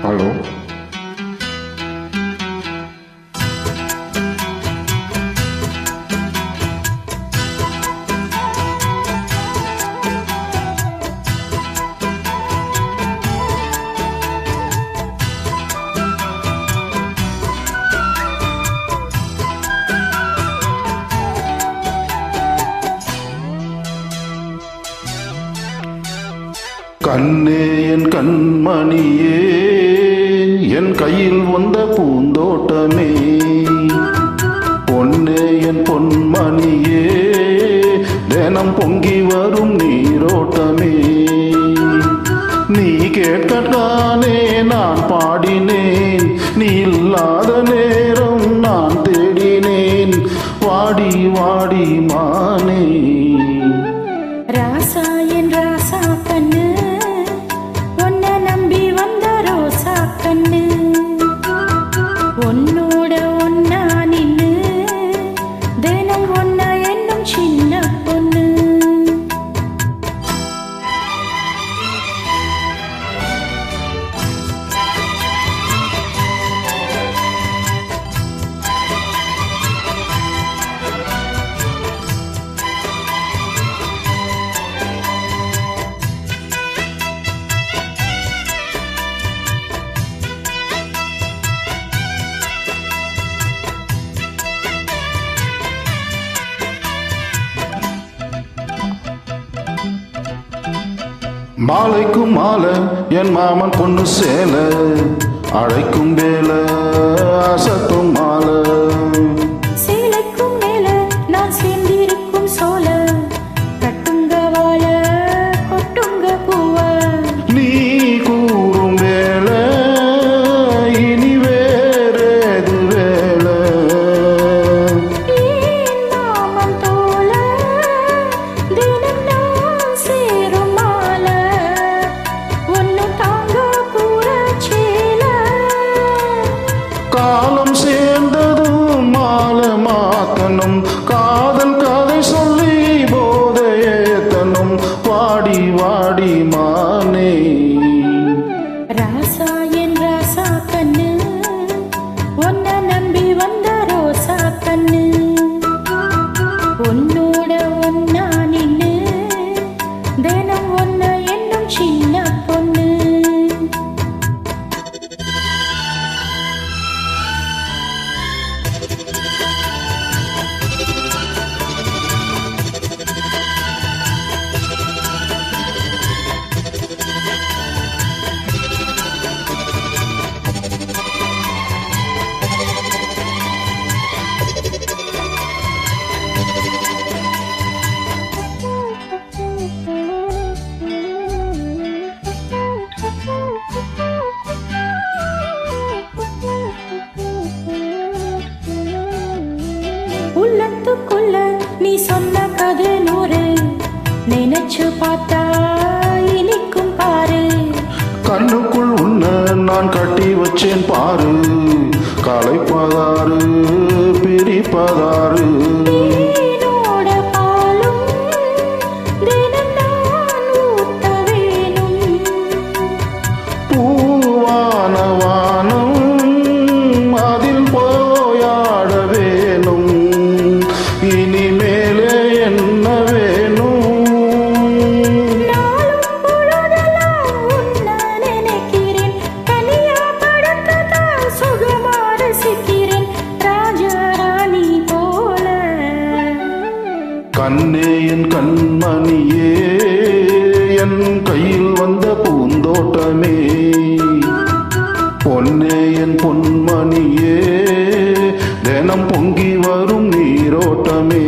Hello, கண்ணே என் கண்மணியே, என் கையில் வந்த பூந்தோட்டமே, பொன்னே என் பொன்மணியே, தினம் பொங்கி வரும் நீரோட்டமே. நீ கேட்கத்தானே நான் பாடினேன், நீ இல்லாத நேரம் நான் தேடினேன், வாடி வாடி மானே. ராசா என் ராசா கண்ணு, உன்னை நம்பி வந்த ரோசா கண்ணு, உன்னோட ஒன்னா நின்னு தினம் ஒன்ன என்னும் சின்ன பொண்ணு. மாலைக்கும் மாலை என் மாமன் பொண்ணு சேல, அழைக்கும் வேல அசத்தும் மாலை. சேலைக்கும் மேல நான் சேர்ந்திருக்கும் சோல, கட்டுங்க வாழ கொட்டுங்க பூவ. நீ கூறும் வேல இனி வேறேது வேல, ஏன் மாமன் தோல தினம் நான் சேரும் மால, ஒன்னு தாங்க கூற சேல. காலம் சேர்ந்ததும் மாலை மாத்தனும், காதல் கதை சொல்லி போதையேத்தனும், வாடி வாடி மானே. ராசா என் ராசா கண்ணு, உன்னை நம்பி வந்த ரோசா கண்ணு, உன்னோட ஒன்னா நின்னு தினம் ஒன்ன என்னும் சின்ன பொண்ணு. உள்ளத்துக்குள்ள நீ சொன்ன கதை நூறு, நினைச்சு பார்த்தா இனிக்கும் பாரு. கண்ணுக்குள் உன்னை நான் கட்டி வச்சேன் பாரு, களைப்பதாரு பிரிப்பதாரு. தேனோட பாலும் தினம் நான் ஊட்ட வேணும், பூவான வானம் அதில் போயாட வேணும், இனிமேலே என்ன வேணும். நாளும் பொழுதெல்லாம் உன்னை நினைக்கிறேன், தனியா படுத்துதான் சுகமா ரசிக்கிறேன், ராஜராணி போல. கண்ணே என் கண்மணியே, என் கையில் வந்த பூந்தோட்டமே, பொன்னே என் பொன்மணியே, தினம் பொங்கி வரும் நீரோட்டமே.